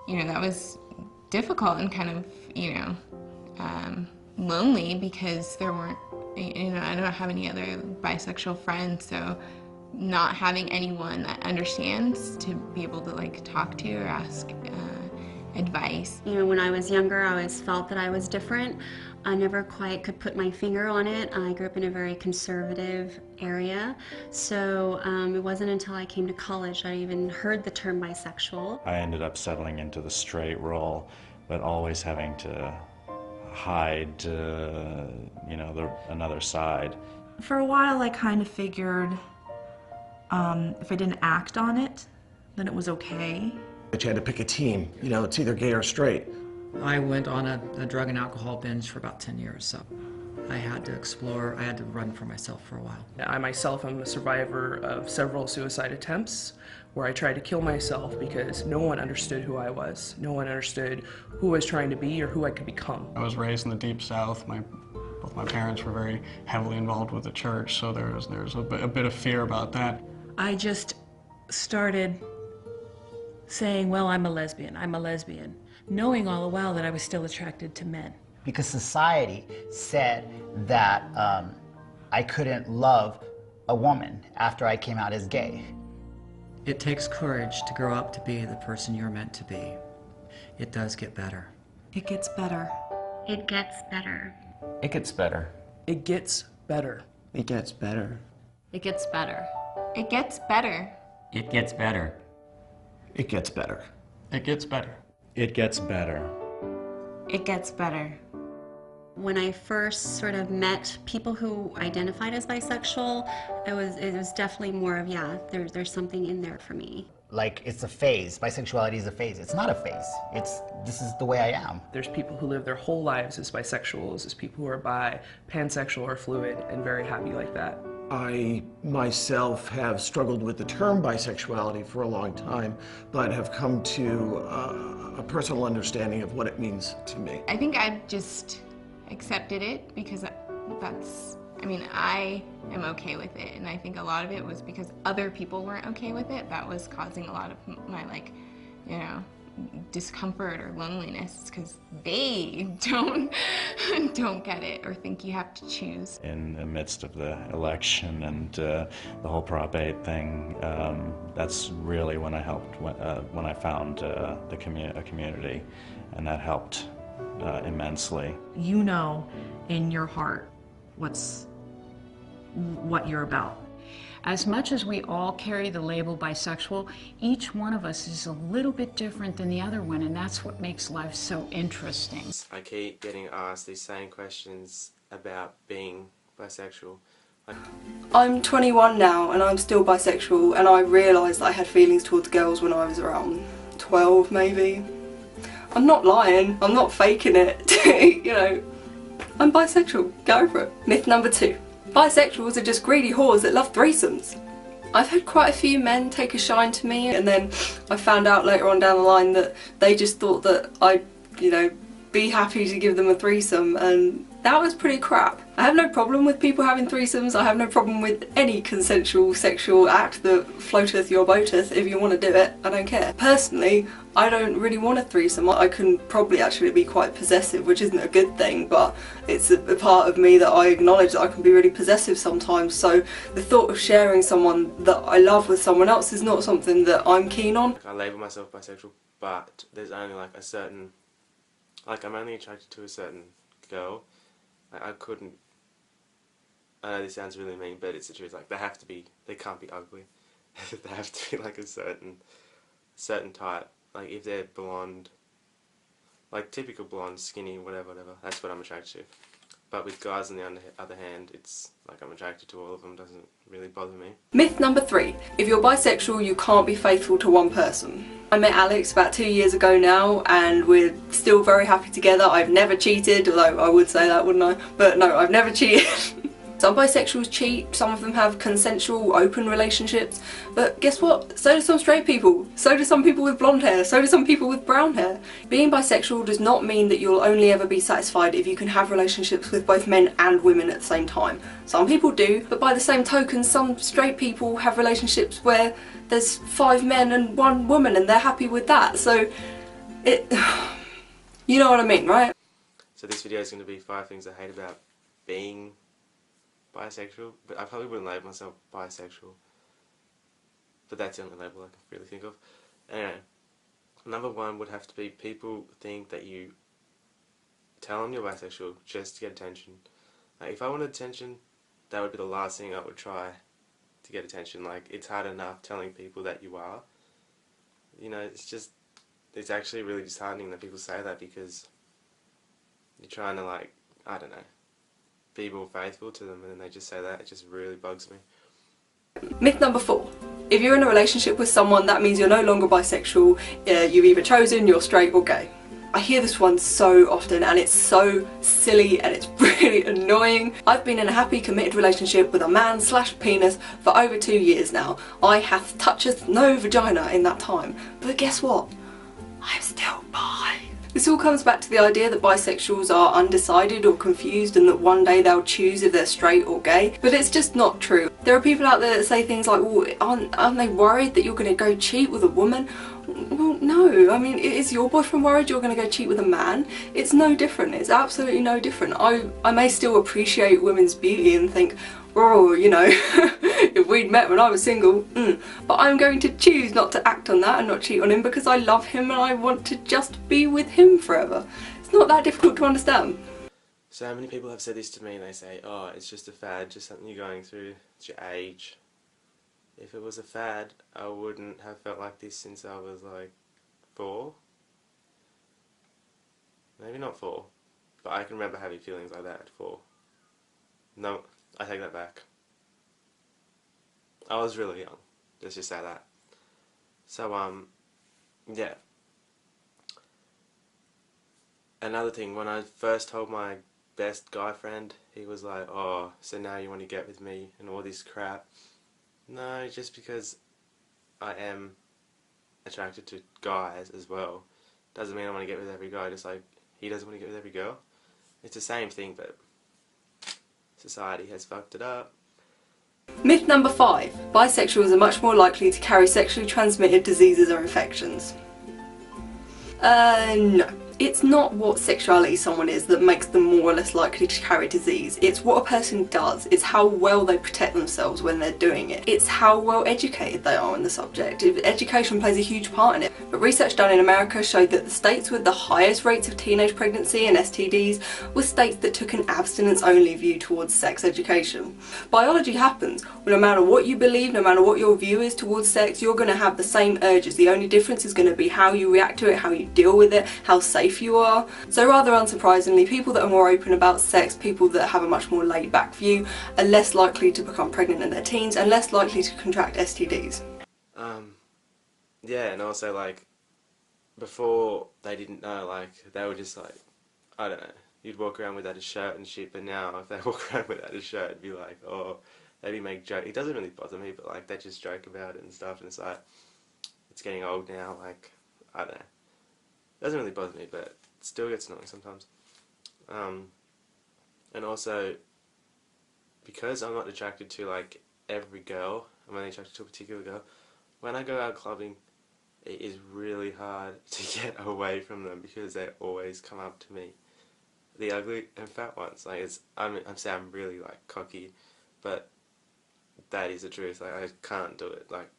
you know, that was difficult and kind of, you know, lonely because there weren't, you know, I don't have any other bisexual friends, so not having anyone that understands to be able to like talk to or ask advice. You know, when I was younger, I always felt that I was different. I never quite could put my finger on it. I grew up in a very conservative area, so it wasn't until I came to college I even heard the term bisexual. I ended up settling into the straight role, but always having to hide, you know, another side. For a while, I kind of figured if I didn't act on it, then it was okay. But you had to pick a team. You know, it's either gay or straight. I went on a drug and alcohol binge for about 10 years, so I had to explore, I had to run for myself for a while. I myself am a survivor of several suicide attempts where I tried to kill myself because no one understood who I was. No one understood who I was trying to be or who I could become. I was raised in the Deep South. Both my parents were very heavily involved with the church, so there was a bit of fear about that. I just started saying, well, I'm a lesbian, knowing all the while that I was still attracted to men. Because society said that I couldn't love a woman after I came out as gay. It takes courage to grow up to be the person you're meant to be. It does get better. It gets better. It gets better. It gets better. It gets better. It gets better. It gets better. It gets better. It gets better. It gets better. It gets better. It gets better. It gets better. When I first sort of met people who identified as bisexual, it was definitely more of, yeah, there's something in there for me. Like, it's a phase. Bisexuality is a phase. It's not a phase. This is the way I am. There's people who live their whole lives as bisexuals, there's people who are bi, pansexual, or fluid, and very happy like that. I myself have struggled with the term bisexuality for a long time, but have come to a personal understanding of what it means to me. I think I've just accepted it because that's, I mean, I am okay with it, and I think a lot of it was because other people weren't okay with it. That was causing a lot of my, like, you know, discomfort or loneliness, because they don't get it or think you have to choose. In the midst of the election and the whole Prop 8 thing, that's really when I helped, when I found a community, and that helped immensely. You know in your heart what you're about. As much as we all carry the label bisexual, each one of us is a little bit different than the other one, and that's what makes life so interesting. I keep getting asked these same questions about being bisexual. I'm 21 now and I'm still bisexual, and I realised that I had feelings towards girls when I was around 12 maybe. I'm not lying, I'm not faking it, you know. I'm bisexual, go for it. Myth number 2. Bisexuals are just greedy whores that love threesomes. I've had quite a few men take a shine to me, and then I found out later on down the line that they just thought that I'd, you know, be happy to give them a threesome, and that was pretty crap. I have no problem with people having threesomes. I have no problem with any consensual sexual act that floateth your boateth. If you want to do it, I don't care. Personally, I don't really want a threesome. I can probably actually be quite possessive, which isn't a good thing, but it's a part of me that I acknowledge that I can be really possessive sometimes. So the thought of sharing someone that I love with someone else is not something that I'm keen on. I label myself bisexual, but there's only like a certain, like I'm only attracted to a certain girl. I couldn't, I know this sounds really mean, but it's the truth. Like they can't be ugly. They have to be like a certain type. Like if they're blonde, like typical blonde, skinny, whatever, that's what I'm attracted to. But with guys on the other hand, it's like I'm attracted to all of them, doesn't really bother me. Myth number 3. If you're bisexual, you can't be faithful to one person. I met Alex about 2 years ago now, and we're still very happy together. I've never cheated, although I would say that, wouldn't I? But no, I've never cheated. Some bisexuals cheat, some of them have consensual, open relationships, but guess what? So do some straight people, so do some people with blonde hair, so do some people with brown hair. Being bisexual does not mean that you'll only ever be satisfied if you can have relationships with both men and women at the same time. Some people do, but by the same token, some straight people have relationships where there's 5 men and 1 woman and they're happy with that. So You know what I mean, right? So this video is going to be 5 things I hate about being bisexual, but I probably wouldn't label myself bisexual. But that's the only label I can really think of. Anyway, number 1 would have to be people think that you tell them you're bisexual just to get attention. Like, if I wanted attention, that would be the last thing I would try to get attention. Like, it's hard enough telling people that you are. You know, it's actually really disheartening that people say that, because you're trying to, like, I don't know, be more faithful to them, and then they just say that. It just really bugs me. Myth number 4. If you're in a relationship with someone, that means you're no longer bisexual. You've either chosen you're straight or gay. I hear this one so often, and it's so silly and it's really annoying. I've been in a happy, committed relationship with a man/penis for over 2 years now. I hath toucheth no vagina in that time. But guess what? I'm still bi. This all comes back to the idea that bisexuals are undecided or confused, and that one day they'll choose if they're straight or gay, but it's just not true. There are people out there that say things like, well, aren't they worried that you're going to go cheat with a woman? Well, no. I mean, is your boyfriend worried you're going to go cheat with a man? It's no different. It's absolutely no different. I may still appreciate women's beauty and think, oh, you know, if we'd met when I was single, but I'm going to choose not to act on that and not cheat on him, because I love him and I want to just be with him forever. It's not that difficult to understand. So many people have said this to me, and they say, oh, it's just a fad, just something you're going through, it's your age. If it was a fad, I wouldn't have felt like this since I was like 4. Maybe not 4, but I can remember having feelings like that at 4. No, I take that back. I was really young, let's just say that. So, yeah. Another thing, when I first told my best guy friend, he was like, oh, so now you want to get with me and all this crap. No, just because I am attracted to guys as well doesn't mean I want to get with every guy, just like he doesn't want to get with every girl. It's the same thing, but society has fucked it up. Myth number 5. Bisexuals are much more likely to carry sexually transmitted diseases or infections. No. It's not what sexuality someone is that makes them more or less likely to carry disease. It's what a person does. It's how well they protect themselves when they're doing it. It's how well educated they are on the subject. Education plays a huge part in it. But research done in America showed that the states with the highest rates of teenage pregnancy and STDs were states that took an abstinence-only view towards sex education. Biology happens. No matter what you believe, no matter what your view is towards sex, you're going to have the same urges. The only difference is going to be how you react to it, how you deal with it, how safe you are. So rather unsurprisingly, people that are more open about sex, people that have a much more laid back view, are less likely to become pregnant in their teens and less likely to contract STDs. Yeah, and also, like, before they didn't know, like, they were just like, I don't know, you'd walk around without a shirt and shit, but now if they walk around without a shirt, it'd be like, oh, maybe make jokes. It doesn't really bother me, but like, they just joke about it and stuff, and it's like, it's getting old now, like, I don't know. It doesn't really bother me, but it still gets annoying sometimes. And also, because I'm not attracted to, like, every girl, I'm only attracted to a particular girl, when I go out clubbing, it is really hard to get away from them, because they always come up to me. The ugly and fat ones. Like, I'm saying I'm really, like, cocky, but that is the truth. Like, I can't do it. Like,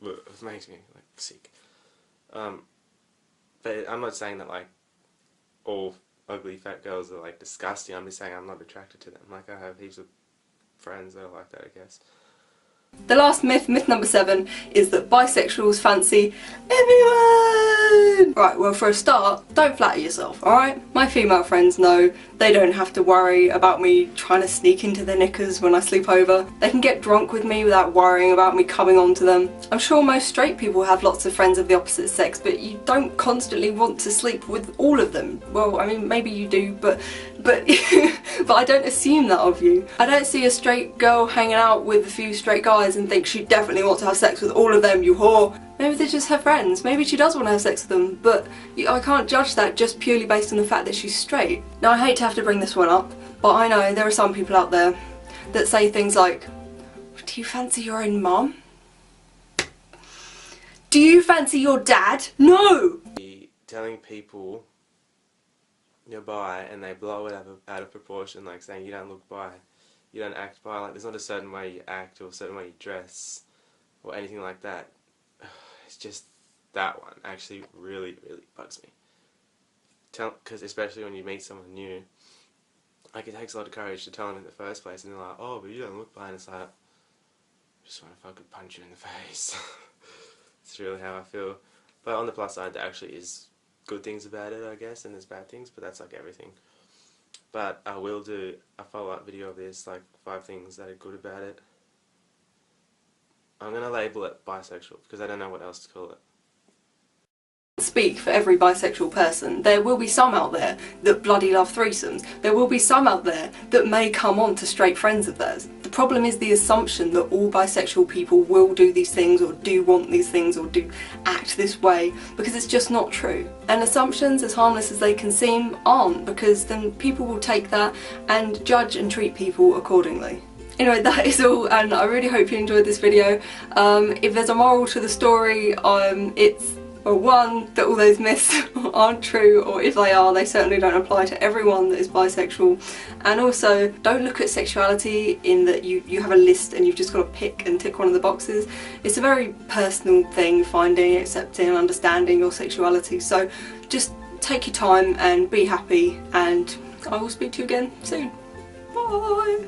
it makes me, like, sick. But I'm not saying that, like, all ugly fat girls are, like, disgusting. I'm just saying I'm not attracted to them. Like, I have heaps of friends that are like that, I guess. The last myth, myth number 7, is that bisexuals fancy everyone! Right, well, for a start, don't flatter yourself, alright? My female friends know they don't have to worry about me trying to sneak into their knickers when I sleep over. They can get drunk with me without worrying about me coming on to them. I'm sure most straight people have lots of friends of the opposite sex, but you don't constantly want to sleep with all of them. Well, I mean, maybe you do, but but I don't assume that of you. I don't see a straight girl hanging out with a few straight guys and think she definitely wants to have sex with all of them, you whore. Maybe they're just her friends, maybe she does want to have sex with them, but I can't judge that just purely based on the fact that she's straight. Now, I hate to have to bring this one up, but I know there are some people out there that say things like, do you fancy your own mum? Do you fancy your dad? No! The telling people you're bi and they blow it out of proportion, like saying you don't look bi, you don't act bi, like there's not a certain way you act or a certain way you dress or anything like that. It's just that one actually really bugs me. Because especially when you meet someone new, like it takes a lot of courage to tell them in the first place, and they're like, oh, but you don't look bi, and it's like, I just want to fucking punch you in the face. It's really how I feel. But on the plus side, there actually is good things about it, I guess, and there's bad things, but that's like everything. But I will do a follow-up video of this, like 5 things that are good about it. I'm going to label it bisexual, because I don't know what else to call it. Speak for every bisexual person. There will be some out there that bloody love threesomes. There will be some out there that may come on to straight friends of theirs. The problem is the assumption that all bisexual people will do these things or do want these things or do act this way, because it's just not true. And assumptions, as harmless as they can seem, aren't, because then people will take that and judge and treat people accordingly. Anyway, that is all, and I really hope you enjoyed this video. If there's a moral to the story, it's well, 1, that all those myths aren't true, or if they are, they certainly don't apply to everyone that is bisexual. And also, don't look at sexuality in that you have a list and you've just got to pick and tick one of the boxes. It's a very personal thing, finding, accepting and understanding your sexuality. So just take your time and be happy, and I will speak to you again soon. Bye!